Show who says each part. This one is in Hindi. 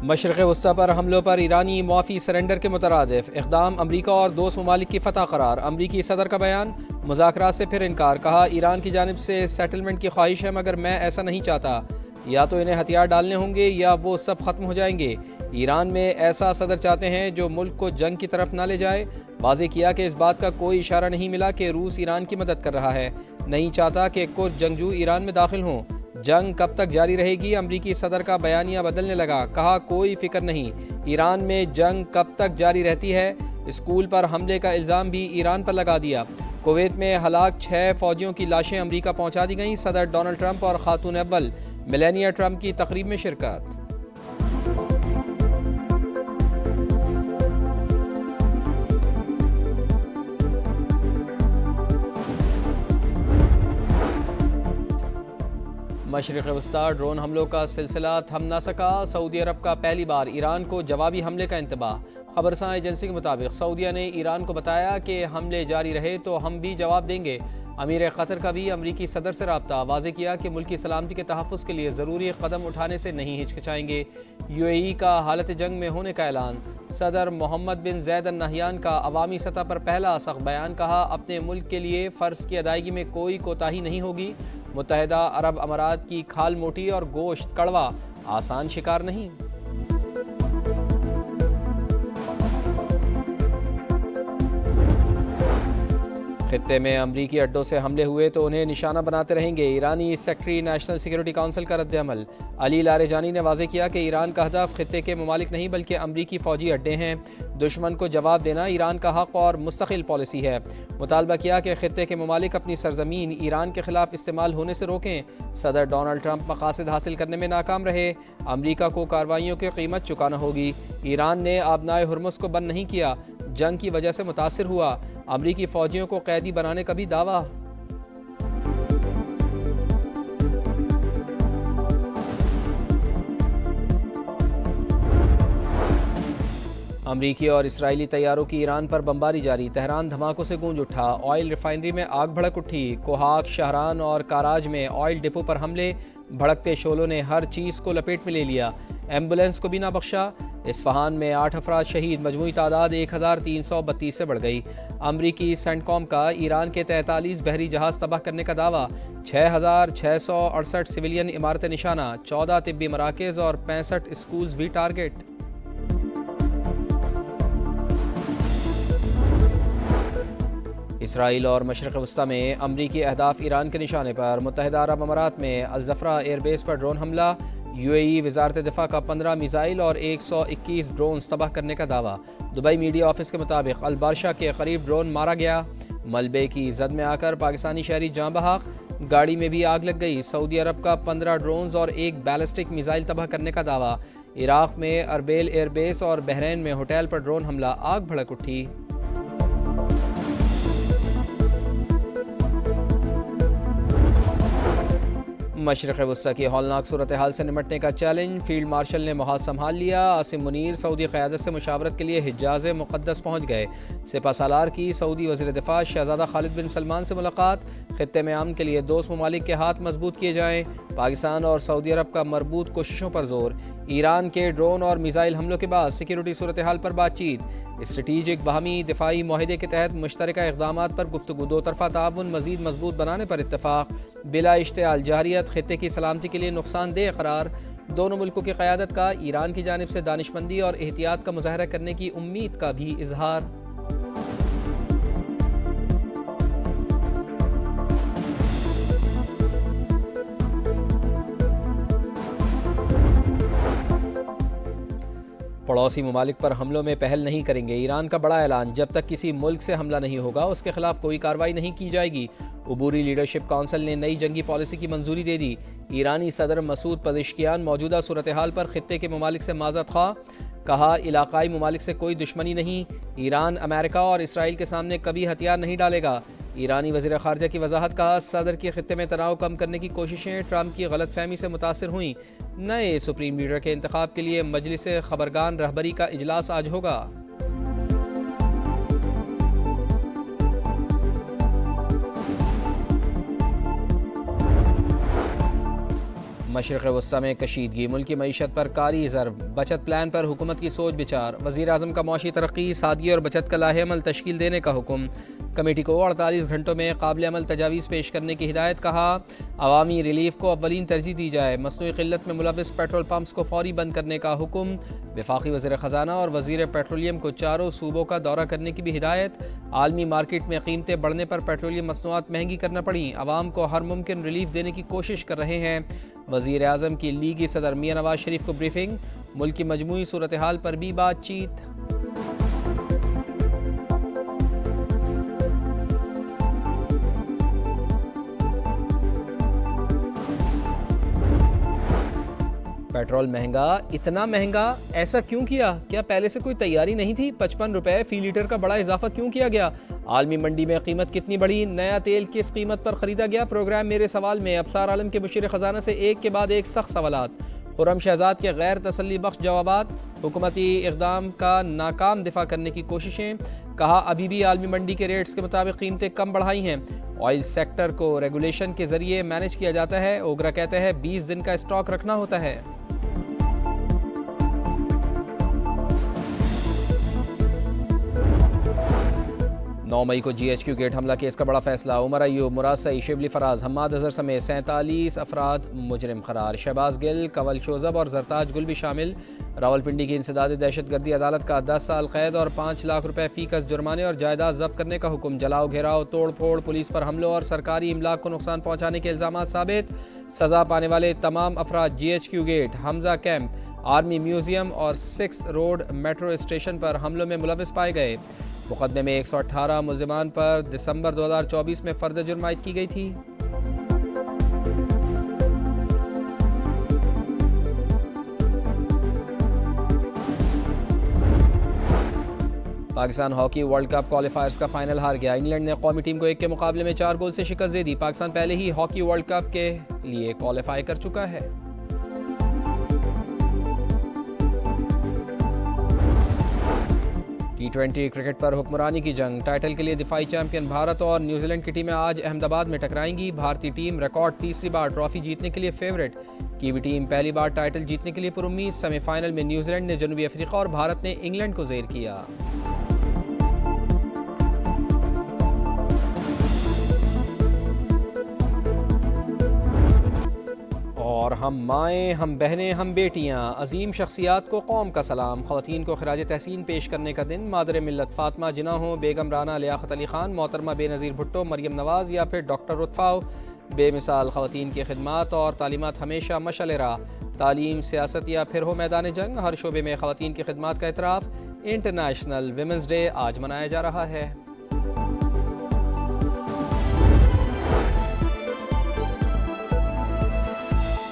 Speaker 1: मशरक़ वस्ता पर हमलों पर ईरानी मुआफ़ी सरेंडर के मुतरादिफ इक़दाम अमरीका और दोस्त ममालिक की फ़तह करार। अमरीकी सदर का बयान, मुज़ाकरात से फिर इनकार। कहा, ईरान की जानिब से सेटलमेंट की ख्वाहिश है मगर मैं ऐसा नहीं चाहता। या तो इन्हें हथियार डालने होंगे या वो सब ख़त्म हो जाएंगे। ईरान में ऐसा सदर चाहते हैं जो मुल्क को जंग की तरफ ना ले जाए। वाज़े किया कि इस बात का कोई इशारा नहीं मिला कि रूस ईरान की मदद कर रहा है। नहीं चाहता कि कुछ जंगजू ईरान में दाखिल हों। जंग कब तक जारी रहेगी? अमरीकी सदर का बयानिया बदलने लगा। कहा, कोई फिक्र नहीं, ईरान में जंग कब तक जारी रहती है। स्कूल पर हमले का इल्ज़ाम भी ईरान पर लगा दिया। कुवैत में हलाक 6 फ़ौजियों की लाशें अमरीका पहुंचा दी गईं। सदर डोनाल्ड ट्रंप और खातून अव्वल मेलानिया ट्रंप की तकरीब में शिरकत। मशरिक़ वस्ता ड्रोन हमलों का सिलसिला थम ना सका। सऊदी अरब का पहली बार ईरान को जवाबी हमले का इंतबाह। खबरसां एजेंसी के मुताबिक सऊदीया ने ईरान को बताया कि हमले जारी रहे तो हम भी जवाब देंगे। अमीर क़तर का भी अमरीकी सदर से रब्ता। वाज़े किया कि मुल्क की सलामती के तहफ़्फ़ुज़ के लिए ज़रूरी कदम उठाने से नहीं हिचकिचाएंगे। UAE का हालत जंग में होने का ऐलान। सदर मोहम्मद बिन ज़ैद अल नहयान का अवामी सतह पर पहला सख्त बयान। कहा, अपने मुल्क के लिए फ़र्ज़ की अदायगी में कोई कोताही नहीं होगी। मुत्तहिदा अरब अमारात की खाल मोटी और गोश्त कड़वा आसान शिकार नहीं। खित्ते में अमरीकी अड्डों से हमले हुए तो उन्हें निशाना बनाते रहेंगे। ईरानी सेक्रेटरी नेशनल सिक्योरिटी काउंसिल का रद्द-ए-अमल। अली लारेजानी ने वाज़े किया कि ईरान का हदफ खित्ते के ममालिक नहीं बल्कि अमरीकी फ़ौजी अड्डे हैं। दुश्मन को जवाब देना ईरान का हक़ और मुस्तकिल पॉलिसी है। मुतालबा किया कि खित्ते के ममालिक अपनी सरजमीन ईरान के खिलाफ इस्तेमाल होने से रोकें। सदर डोनाल्ड ट्रंप मकासद हासिल करने में नाकाम रहे। अमरीका को कार्रवाइयों की कीमत चुकाना होगी। ईरान ने आबनाए हुर्मुज़ को बंद नहीं किया, जंग की वजह से मुतासिर हुआ। अमरीकी फ़ौजियों को कैदी बनाने का भी दावा। अमरीकी और इसराइली तैयारों की ईरान पर बमबारी जारी। तेहरान धमाकों से गूंज उठा। ऑयल रिफाइनरी में आग भड़क उठी। कोहाक, शहरान और काराज में ऑयल डिपो पर हमले। भड़कते शोलों ने हर चीज़ को लपेट में ले लिया। एम्बुलेंस को भी ना बख्शा। इस्फहान में 8 अफराद शहीद। मजमूई तादाद 1332 से बढ़ गई। अमरीकी सेंटकॉम का ईरान के 43 बहरी जहाज़ तबाह करने का दावा। 6668 सिविलियन इमारतें निशाना। 14 तिब्बी मराकज़ और 65 स्कूल्स भी टारगेट। इसराइल और मशरिक़ वस्ता में अमरीकी अहदाफ ईरान के निशाने पर। मुत्तहिदा अरब अमारात में अल-ज़फ़रा एयरबेस पर ड्रोन हमला। UAE वज़ारत दिफ़ा का 15 मिसाइल और 121 ड्रोन तबाह करने का दावा। दुबई मीडिया ऑफिस के मुताबिक अल-बारशा के करीब ड्रोन मारा गया। मलबे की जद में आकर पाकिस्तानी शहरी जाँ बहक। गाड़ी में भी आग लग गई। सऊदी अरब का 15 ड्रोन और 1 बैलिस्टिक मिसाइल तबाह करने का दावा। इराक़ में अरबेल एयरबेस और बहरीन में होटल पर ड्रोन हमला। आग भड़क उठी। मशरिक़ वस्ता की हौलनाक सूरत हाल से निमटने का चैलेंज। फील्ड मार्शल ने मुहाज संभाल लिया। आसिम मुनीर सऊदी क़यादत से मुशावरत के लिए हिजाज़ मुक़द्दस पहुँच गए। सिपह सालार की सऊदी वज़ीर दिफ़ा शहज़ादा खालिद बिन सलमान से मुलाकात। खित्ते में अमन के लिए दोस्त ममालिक के हाथ मजबूत किए जाएँ। पाकिस्तान और सऊदी अरब का मरबूत कोशिशों पर जोर। ईरान के ड्रोन और मिसाइल हमलों के बाद सिक्योरिटी सूरत हाल पर बातचीत। स्ट्रेटीजिक बाहमी दिफाई माहिदे के तहत मुश्तरका इक़दामात पर गुफ्तगू। दो तरफ़ा ताउन मज़ीद मजबूत बनाने पर इत्तफ़ाक़। बिला इश्तिआल जारियत खित्ते की सलामती के लिए नुकसानदेह करार। दोनों मुल्कों की क़यादत का ईरान की जानिब से दानिशमंदी और एहतियात का मुज़ाहरा करने की उम्मीद का भी इजहार। पड़ोसी ममालिक पर हमलों में पहल नहीं करेंगे। ईरान का बड़ा ऐलान। जब तक किसी मुल्क से हमला नहीं होगा उसके खिलाफ कोई कार्रवाई नहीं की जाएगी। उबूरी लीडरशिप काउंसिल ने नई जंगी पॉलिसी की मंजूरी दे दी। ईरानी सदर मसूद पज़ेश्कियान मौजूदा सूरत हाल पर खित्ते के ममालिक से माज़रत ख़्वाह। कहा, इलाकाई ममालिक से कोई दुश्मनी नहीं। ईरान अमेरिका और इसराइल के सामने कभी हथियार नहीं डालेगा। ईरानी वज़ीर ख़ारजा की वजाहत। कहा, सदर की खित्ते में तनाव कम करने की कोशिशें ट्रंप की गलतफहमी से मुतासिर हुई। नए सुप्रीम लीडर के इंतखाब के लिए मजलिस खबरगान रहबरी का इजलास आज होगा। मशरक़ वस्ता में कशीदगी, मुल्की मईशत पर कारी ज़र्ब, बचत प्लान पर हुकूमत की सोच विचार। वज़ीर आज़म का मुआशी तरक्की, सादगी और बचत का लाहेअमल तश्कील देने का हुक्म। कमेटी को 48 घंटों में काबिल अमल तजावीज़ पेश करने की हिदायत। कहा अवामी रिलीफ को अव्वलीन तरजीह दी जाए। मसनूई क़िल्लत में मुलव्वस पेट्रोल पम्प्स को फौरी बंद करने का हुक्म। वफाकी वज़ीर ख़जाना और वज़ीर पेट्रोलियम को चारों सूबों का दौरा करने की भी हिदायत। आलमी मार्केट में कीमतें बढ़ने पर पेट्रोलियम मसनूआत महंगी करना पड़ी, आवाम को हर मुमकिन रिलीफ देने की कोशिश कर रहे हैं। वज़ीर आज़म की लीगी सदर मियां नवाज शरीफ को ब्रीफिंग, मुल्क की मजमूई सूरत हाल पर भी बातचीत। पेट्रोल महंगा, इतना महंगा, ऐसा क्यों किया? क्या पहले से कोई तैयारी नहीं थी? 55 रुपए फी लीटर का बड़ा इजाफा क्यों किया गया? आलमी मंडी में कीमत कितनी बढ़ी? नया तेल किस कीमत पर खरीदा गया? प्रोग्राम मेरे सवाल में अफसार आलम के मुशीर खजाना से एक के बाद एक सख्त सवालात। खुर्रम शहजाद के गैर तसल्ली बख्श जवाबात। हुकूमती इक़दाम का नाकाम दिफा करने की कोशिशें। कहा अभी भी आलमी मंडी के रेट्स के मुताबिक कीमतें कम बढ़ाई हैं। ऑयल सेक्टर को रेगुलेशन के जरिए मैनेज किया जाता है। ओगरा कहते हैं 20 दिन का स्टॉक रखना होता है। 9 मई को GHQ गेट हमला केस का बड़ा फैसला। उमर अयूब, मुराद सईद, शिबली फराज, हम्माद अजहर समेत 47 अफराद मुजरिम करार। शहबाज गिल, कंवल शोजब और जरताज गुल भी शामिल। रावलपिंडी की इंसदाद दहशतगर्दी अदालत का 10 साल कैद और 5 लाख रुपए फीकस जुर्माने और जायदाद जब्त करने का हुक्म। जलाओ, घेराव, तोड़ फोड़, पुलिस पर हमलों और सरकारी इमलाक को नुकसान पहुँचाने के इल्जाम साबित। सजा पाने वाले तमाम अफराद GHQ gate, Hamza camp, army museum और 6 रोड मेट्रो स्टेशन पर हमलों में मुलव्वस पाए गए। मुकदमे में 118 मुल्ज़िमान पर दिसंबर 2024 में फर्द जुर्म आयद की गई थी। पाकिस्तान हॉकी वर्ल्ड कप क्वालिफायर्स का फाइनल हार गया। इंग्लैंड ने कौमी टीम को 1 के मुकाबले में 4 गोल से शिकस्त दे दी। पाकिस्तान पहले ही हॉकी वर्ल्ड कप के लिए क्वालिफाई कर चुका है। T20 क्रिकेट पर हुक्मरानी की जंग, टाइटल के लिए दिफाई चैंपियन भारत और न्यूजीलैंड की टीमें आज अहमदाबाद में टकराएंगी। भारतीय टीम रिकॉर्ड तीसरी बार ट्रॉफी जीतने के लिए फेवरेट। कीवी टीम पहली बार टाइटल जीतने के लिए पुरुम्मीद। सेमीफाइनल में न्यूजीलैंड ने जनूबी अफ्रीका और भारत ने इंग्लैंड को ज़ेर किया। और हम माएँ, हम बहनें, हम बेटियाँ, अजीम शख्सियात को कौम का सलाम। ख़वातीन को खिराज तहसीन पेश करने का दिन। मादर मिल्लत फातिमा जिन्ना हो, बेगम राना लियाकत अली खान, मोहतरमा बेनज़ीर भुट्टो, मरियम नवाज़ या फिर डॉक्टर रुतफ़ाओ। बेमिसाल ख़वातीन की खिदमात और तालीमात हमेशा मशअल राह। तालीम, सियासत या फिर हो मैदान जंग, हर शोबे में ख़वातीन की खिदमात का एतराफ़। इंटरनेशनल विमेंस डे आज मनाया जा रहा है।